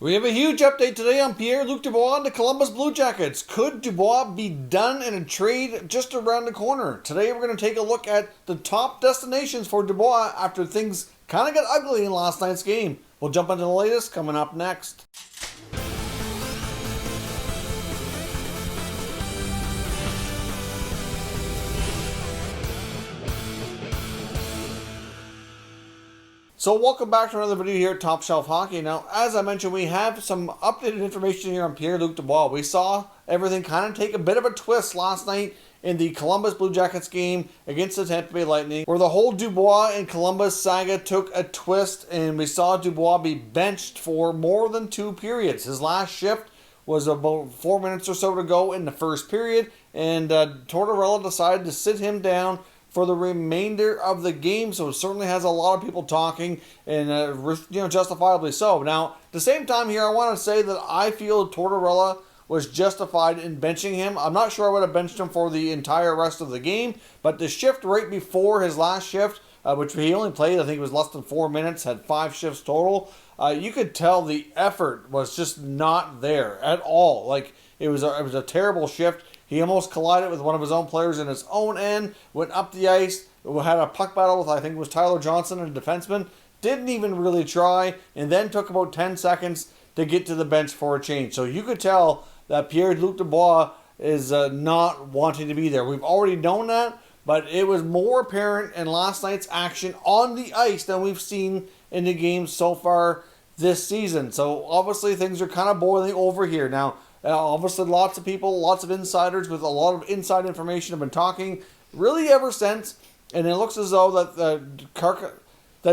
We have a huge update today on Pierre Luc Dubois and the Columbus Blue Jackets. Could Dubois be done in a trade just around the corner? Today we're going to take a look at the top destinations for Dubois after things kind of got ugly in last night's game. We'll jump into the latest coming up next. So welcome back to another video here at Top Shelf Hockey. Now, as I mentioned, we have some updated information here on Pierre Luc Dubois. We saw everything kind of take a bit of a twist last night in the Columbus Blue Jackets game against the Tampa Bay Lightning, where the whole Dubois and Columbus saga took a twist, and we saw Dubois be benched for more than 2 periods. His last shift was about 4 minutes or so to go in the first period, and Tortorella decided to sit him down for the remainder of the game, so it certainly has a lot of people talking, and justifiably so. Now, at the same time here, I want to say that I feel Tortorella was justified in benching him. I'm not sure I would have benched him for the entire rest of the game, but the shift right before his last shift, which he only played, I think it was less than 4 minutes, had 5 shifts total, you could tell the effort was just not there at all. Like, it was a terrible shift. He almost collided with one of his own players in his own end, went up the ice, had a puck battle with, I think it was Tyler Johnson, a defenseman, didn't even really try, and then took about 10 seconds to get to the bench for a change. So you could tell that Pierre Luc Dubois is not wanting to be there. We've already known that, but it was more apparent in last night's action on the ice than we've seen in the games so far this season. So obviously things are kind of boiling over here. Now, obviously lots of people, lots of insiders with a lot of inside information have been talking really ever since, and it looks as though that the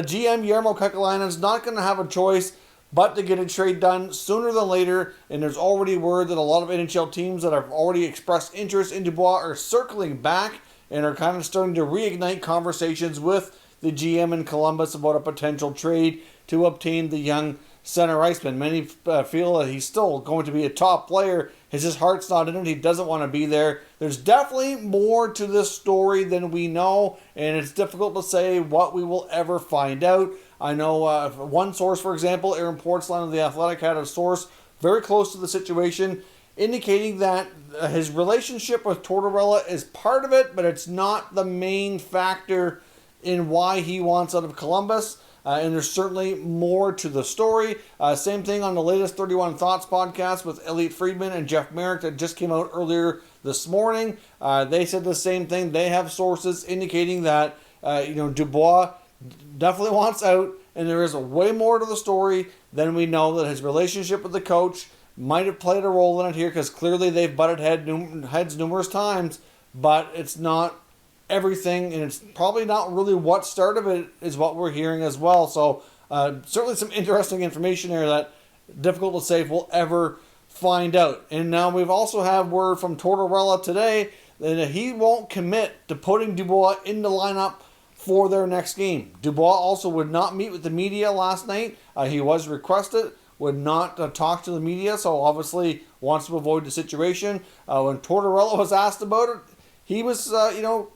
GM Jarmo Kekalainen is not going to have a choice but to get a trade done sooner than later, and there's already word that a lot of NHL teams that have already expressed interest in Dubois are circling back and are kind of starting to reignite conversations with the GM in Columbus about a potential trade to obtain the young center iceman. Many feel that he's still going to be a top player. His heart's not in it. He doesn't want to be there. There's definitely more to this story than we know, and it's difficult to say what we will ever find out. I know one source, for example, Aaron Portzline of The Athletic, had a source very close to the situation indicating that his relationship with Tortorella is part of it, but it's not the main factor in why he wants out of Columbus. And there's certainly more to the story. Same thing on the latest 31 Thoughts podcast with Elliot Friedman and Jeff Merrick that just came out earlier this morning. They said the same thing. They have sources indicating that Dubois definitely wants out, and there is way more to the story than we know. That his relationship with the coach might have played a role in it here, because clearly they've butted heads numerous times, but it's not everything, and it's probably not really what started it, is what we're hearing as well. So certainly some interesting information here that difficult to say if we'll ever find out. And now we've also had word from Tortorella today that he won't commit to putting Dubois in the lineup for their next game. Dubois also would not meet with the media last night. He was requested, would not talk to the media, so obviously wants to avoid the situation. When Tortorella was asked about it, he was,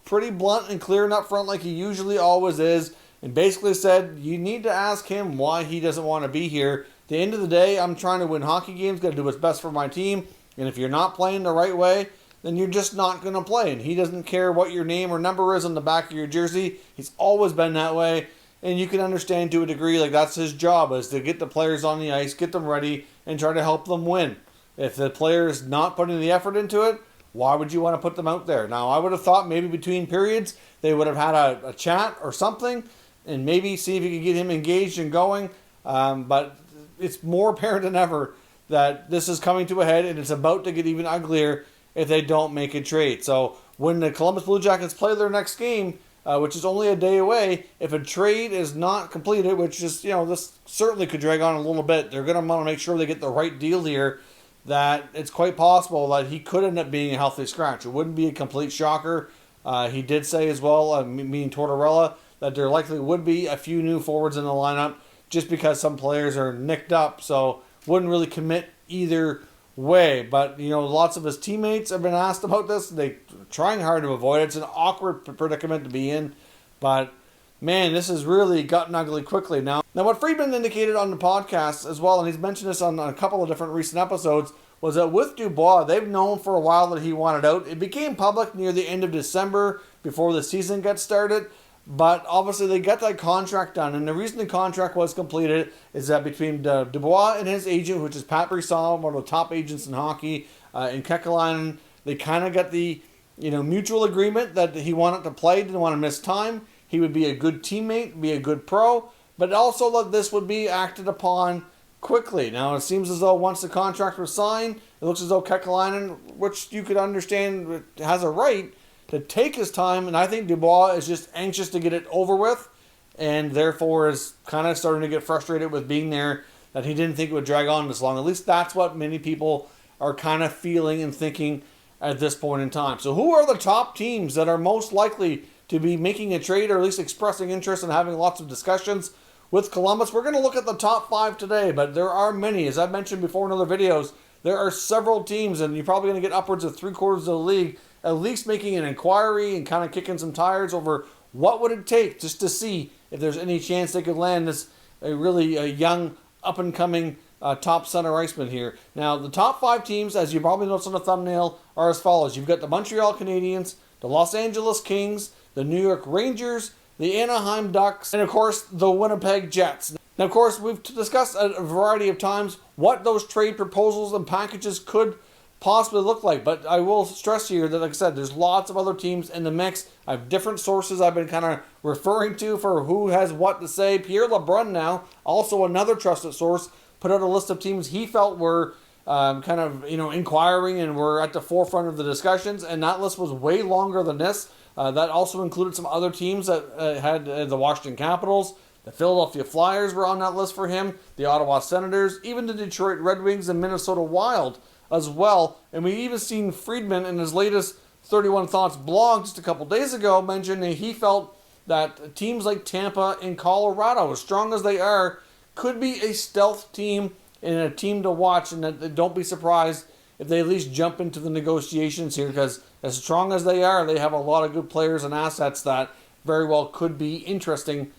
pretty blunt and clear and upfront like he usually always is, and basically said, you need to ask him why he doesn't want to be here. At the end of the day, I'm trying to win hockey games, got to do what's best for my team, and if you're not playing the right way, then you're just not going to play. And he doesn't care what your name or number is on the back of your jersey. He's always been that way, and you can understand to a degree, like that's his job, is to get the players on the ice, get them ready, and try to help them win. If the player is not putting the effort into it, why would you want to put them out there? Now, I would have thought maybe between periods they would have had a chat or something and maybe see if you could get him engaged and going. But it's more apparent than ever that this is coming to a head, and it's about to get even uglier if they don't make a trade. So when the Columbus Blue Jackets play their next game, which is only a day away, if a trade is not completed, which is, this certainly could drag on a little bit, they're going to want to make sure they get the right deal here, that it's quite possible that he could end up being a healthy scratch. It wouldn't be a complete shocker. He did say as well, meaning Tortorella, that there likely would be a few new forwards in the lineup just because some players are nicked up, so wouldn't really commit either way. But, lots of his teammates have been asked about this. They're trying hard to avoid it. It's an awkward predicament to be in, but man, this has really gotten ugly quickly now. Now, what Friedman indicated on the podcast as well, and he's mentioned this on a couple of different recent episodes, was that with Dubois, they've known for a while that he wanted out. It became public near the end of December before the season got started, but obviously they got that contract done, and the reason the contract was completed is that between Dubois and his agent, which is Pat Brisson, one of the top agents in hockey, in Kekalainen, they kind of got the mutual agreement that he wanted to play, didn't want to miss time. He would be a good teammate, be a good pro, but also that this would be acted upon quickly. Now, it seems as though once the contract was signed, it looks as though Kekalainen, which you could understand has a right to take his time, and I think Dubois is just anxious to get it over with, and therefore is kind of starting to get frustrated with being there, that he didn't think it would drag on this long. At least that's what many people are kind of feeling and thinking at this point in time. So who are the top teams that are most likely to be making a trade, or at least expressing interest and having lots of discussions with Columbus? We're going to look at the top 5 today, but there are many. As I've mentioned before in other videos, there are several teams, and you're probably going to get upwards of 3/4 of the league at least making an inquiry and kind of kicking some tires over what would it take just to see if there's any chance they could land this a young, up-and-coming top center iceman here. Now, the top 5 teams, as you probably noticed on the thumbnail, are as follows. You've got the Montreal Canadiens, the Los Angeles Kings, the New York Rangers, the Anaheim Ducks, and of course, the Winnipeg Jets. Now, of course, we've discussed a variety of times what those trade proposals and packages could possibly look like, but I will stress here that, like I said, there's lots of other teams in the mix. I have different sources I've been kind of referring to for who has what to say. Pierre Lebrun now, also another trusted source, put out a list of teams he felt were inquiring and were at the forefront of the discussions, and that list was way longer than this. That also included some other teams that had the Washington Capitals. The Philadelphia Flyers were on that list for him, the Ottawa Senators, even the Detroit Red Wings and Minnesota Wild as well. And we even seen Friedman in his latest 31 Thoughts blog just a couple days ago mention that he felt that teams like Tampa and Colorado, as strong as they are, could be a stealth team and a team to watch, and that don't be surprised if they at least jump into the negotiations here, because as strong as they are, they have a lot of good players and assets that very well could be interesting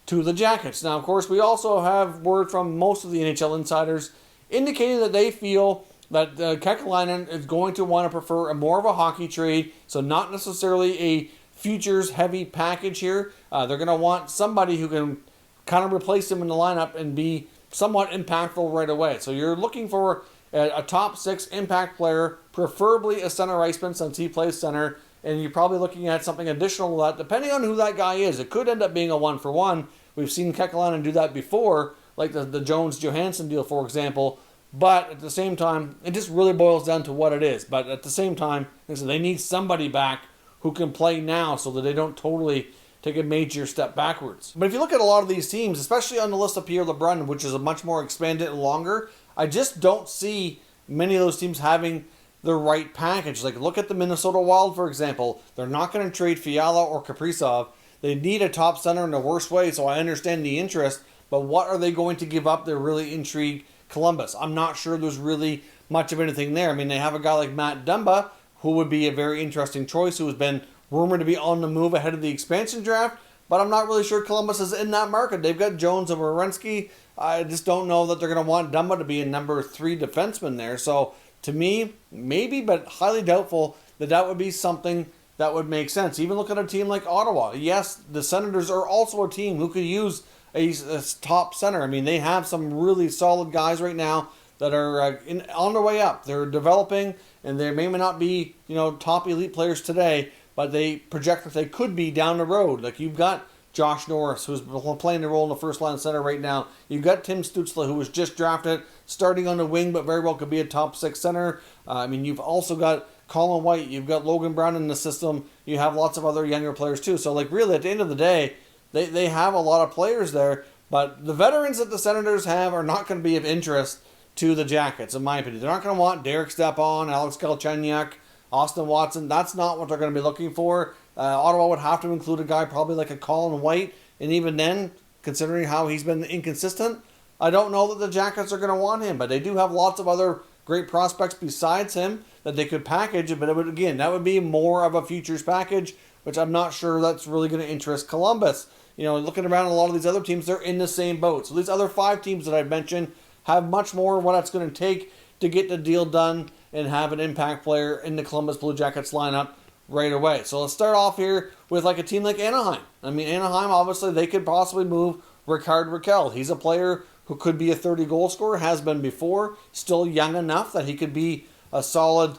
to the Jackets. Now, of course, we also have word from most of the NHL insiders indicating that they feel that Kekalainen is going to want to prefer more of a hockey trade, so not necessarily a futures-heavy package here. They're going to want somebody who can kind of replace him in the lineup and be somewhat impactful right away. So you're looking for a top 6 impact player, preferably a center iceman since he plays center, and you're probably looking at something additional to that, depending on who that guy is. It could end up being a 1-for-1. We've seen Kekalainen do that before, like the Jones-Johansson deal, for example. But at the same time, it just really boils down to what it is. But at the same time, they need somebody back who can play now so that they don't totally take a major step backwards. But if you look at a lot of these teams, especially on the list of Pierre Lebrun, which is a much more expanded and longer, I just don't see many of those teams having the right package. Like, look at the Minnesota Wild, for example. They're not going to trade Fiala or Kaprizov. They need a top center in the worst way, so I understand the interest. But what are they going to give up? They're really intrigued. Columbus, I'm not sure there's really much of anything there. I mean, they have a guy like Matt Dumba, who would be a very interesting choice, who has been rumored to be on the move ahead of the expansion draft, but I'm not really sure Columbus is in that market. They've got Jones and Werenski. I just don't know that they're going to want Dumba to be a number 3 defenseman there. So, to me, maybe, but highly doubtful that would be something that would make sense. Even look at a team like Ottawa. Yes, the Senators are also a team who could use a top center. I mean, they have some really solid guys right now that are on their way up. They're developing, and they may not be top elite players today, but they project that they could be down the road. Like, you've got Josh Norris, who's playing the role in the first line center right now. You've got Tim Stützle, who was just drafted, starting on the wing, but very well could be a top 6 center. You've also got Colin White. You've got Logan Brown in the system. You have lots of other younger players too. So, really, at the end of the day, they have a lot of players there, but the veterans that the Senators have are not going to be of interest to the Jackets, in my opinion. They're not going to want Derek Stepan, Alex Galchenyuk, Austin Watson. That's not what they're going to be looking for. Ottawa would have to include a guy probably like a Colin White, and even then, considering how he's been inconsistent, I don't know that the Jackets are going to want him, but they do have lots of other great prospects besides him that they could package, but that would be more of a futures package, which I'm not sure that's really going to interest Columbus. looking around a lot of these other teams, they're in the same boat. So these other 5 teams that I've mentioned have much more of what it's going to take to get the deal done and have an impact player in the Columbus Blue Jackets lineup right away. So let's start off here with like a team like Anaheim. I mean, Anaheim, obviously, they could possibly move Rickard Rakell. He's a player who could be a 30-goal scorer, has been before, still young enough that he could be a solid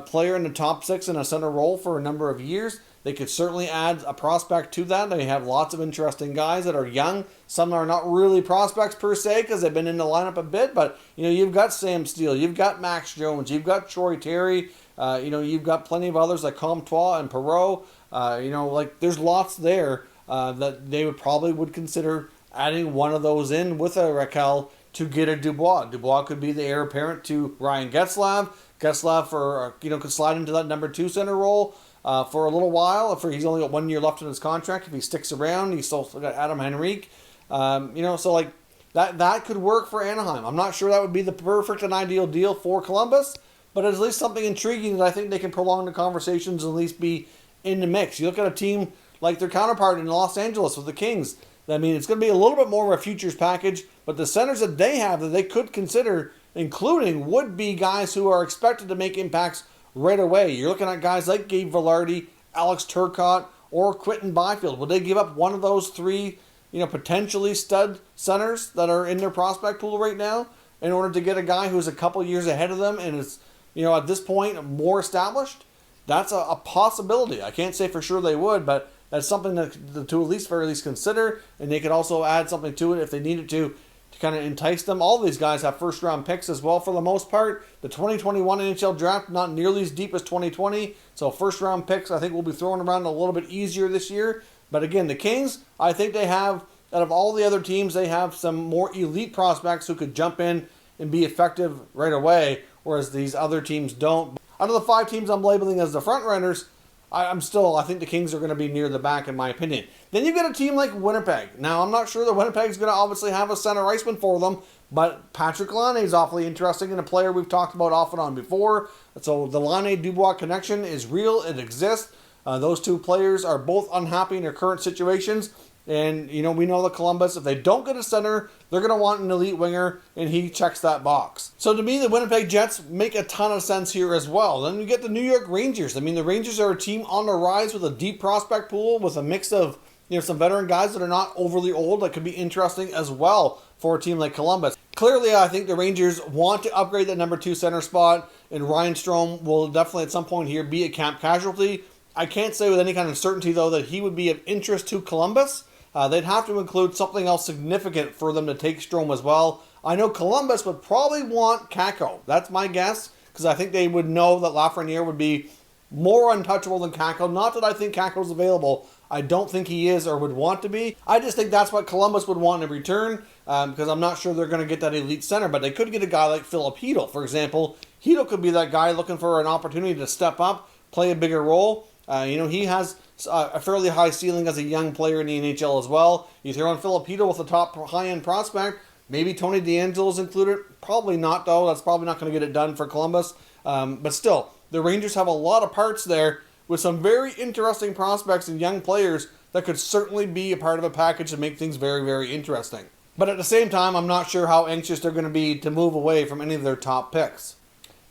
player in the top 6 in a center role for a number of years. They could certainly add a prospect to that. They have lots of interesting guys that are young. Some are not really prospects per se because they've been in the lineup a bit, but you've got Sam Steele, you've got Max Jones, you've got Troy Terry, you've got plenty of others like Comtois and Perreault. There's lots there that they would consider adding one of those in with a Rakell to get a Dubois. Dubois could be the heir apparent to Ryan Getzlaf. Getzlaf could slide into that number 2 center role for a little while. He's only got 1 year left in his contract. If he sticks around, he's still got Adam Henrique. That could work for Anaheim. I'm not sure that would be the perfect and ideal deal for Columbus, but at least something intriguing that I think they can prolong the conversations and at least be in the mix. You look at a team like their counterpart in Los Angeles with the Kings. I mean, it's going to be a little bit more of a futures package, but the centers that they have that they could consider including would be guys who are expected to make impacts right away. You're looking at guys like Gabe Vilardi, Alex Turcotte, or Quinton Byfield. Would they give up one of those 3, potentially stud centers that are in their prospect pool right now in order to get a guy who's a couple years ahead of them and is, at this point more established? That's a possibility. I can't say for sure they would, but that's something to at very least consider, and they could also add something to it if they needed to kind of entice them. All these guys have first-round picks as well for the most part. The 2021 NHL draft, not nearly as deep as 2020, so first-round picks I think will be thrown around a little bit easier this year. But again, the Kings, I think they have, out of all the other teams, they have some more elite prospects who could jump in and be effective right away, whereas these other teams don't. Out of the 5 teams I'm labeling as the front-runners, I think the Kings are going to be near the back in my opinion. Then you've got a team like Winnipeg. Now, I'm not sure that Winnipeg's going to obviously have a center iceman for them, but Patrick Laine is awfully interesting and a player we've talked about off and on before. So the Laine-Dubois connection is real. It exists. Those 2 players are both unhappy in their current situations. And, we know that Columbus, if they don't get a center, they're going to want an elite winger, and he checks that box. So to me, the Winnipeg Jets make a ton of sense here as well. Then you get the New York Rangers. I mean, the Rangers are a team on the rise with a deep prospect pool with a mix of, some veteran guys that are not overly old that could be interesting as well for a team like Columbus. Clearly, I think the Rangers want to upgrade that number 2 center spot, and Ryan Strome will definitely at some point here be a camp casualty. I can't say with any kind of certainty, though, that he would be of interest to Columbus. They'd have to include something else significant for them to take Strome as well. I know Columbus would probably want Kakko. That's my guess, because I think they would know that Lafreniere would be more untouchable than Kakko. Not that I think Kakko's available. I don't think he is or would want to be. I just think that's what Columbus would want in return, because I'm not sure they're going to get that elite center, but they could get a guy like Philip Hedl, for example. Hedl could be that guy looking for an opportunity to step up, play a bigger role. He has a fairly high ceiling as a young player in the NHL as well. You throw in Philip Hedl with a top high-end prospect. Maybe Tony DeAngelo's included. Probably not, though. That's probably not going to get it done for Columbus. But still, the Rangers have a lot of parts there with some very interesting prospects and young players that could certainly be a part of a package to make things very, very interesting. But at the same time, I'm not sure how anxious they're going to be to move away from any of their top picks.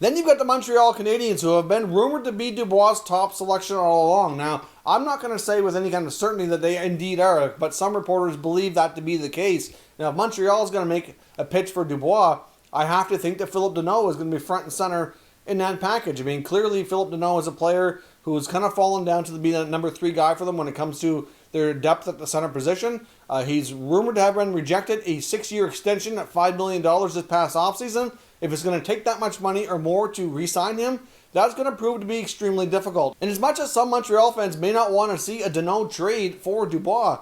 Then you've got the Montreal Canadiens, who have been rumored to be Dubois' top selection all along. Now, I'm not going to say with any kind of certainty that they indeed are, but some reporters believe that to be the case. Now, if Montreal is going to make a pitch for Dubois, I have to think that Phillip Danault is going to be front and center in that package. I mean, clearly Phillip Danault is a player who's kind of fallen down to be that number 3 guy for them when it comes to their depth at the center position. He's rumored to have been rejected a 6-year extension at $5 million this past offseason. If it's going to take that much money or more to re-sign him, that's going to prove to be extremely difficult. And as much as some Montreal fans may not want to see a Danault trade for Dubois,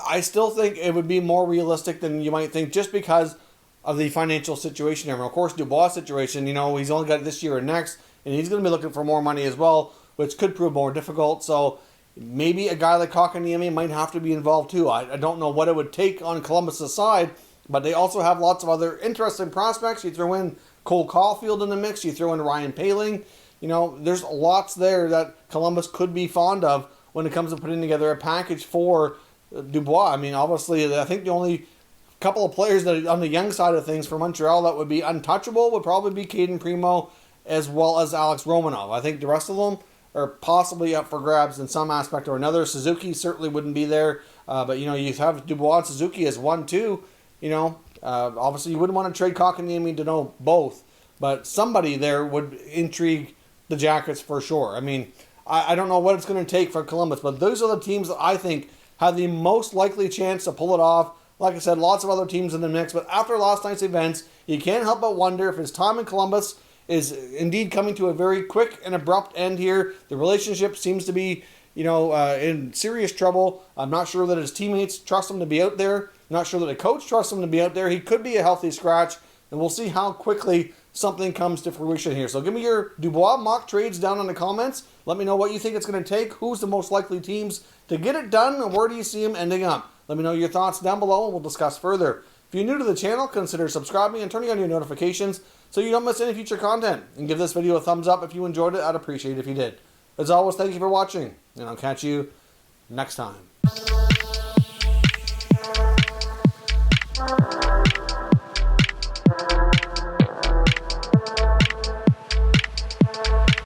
I still think it would be more realistic than you might think just because of the financial situation here. And of course, Dubois' situation, he's only got this year and next, and he's going to be looking for more money as well, which could prove more difficult. So maybe a guy like Kotkaniemi might have to be involved too. I don't know what it would take on Columbus' side, but they also have lots of other interesting prospects. You throw in Cole Caulfield in the mix. You throw in Ryan Poehling. There's lots there that Columbus could be fond of when it comes to putting together a package for Dubois. I mean, obviously, I think the only couple of players that on the young side of things for Montreal that would be untouchable would probably be Caden Primo as well as Alex Romanov. I think the rest of them are possibly up for grabs in some aspect or another. Suzuki certainly wouldn't be there, but you have Dubois and Suzuki as 1-2. Obviously you wouldn't want to trade Kotkaniemi to know both, but somebody there would intrigue the Jackets for sure. I mean, I don't know what it's going to take for Columbus, but those are the teams that I think have the most likely chance to pull it off. Like I said, lots of other teams in the mix, but after last night's events, you can't help but wonder if his time in Columbus is indeed coming to a very quick and abrupt end here. The relationship seems to be, in serious trouble. I'm not sure that his teammates trust him to be out there. Not sure that a coach trusts him to be out there. He could be a healthy scratch, and we'll see how quickly something comes to fruition here. So give me your Dubois mock trades down in the comments. Let me know what you think it's going to take. Who's the most likely teams to get it done, and where do you see them ending up? Let me know your thoughts down below, and we'll discuss further. If you're new to the channel, consider subscribing and turning on your notifications so you don't miss any future content. And give this video a thumbs up if you enjoyed it. I'd appreciate it if you did. As always, thank you for watching, and I'll catch you next time.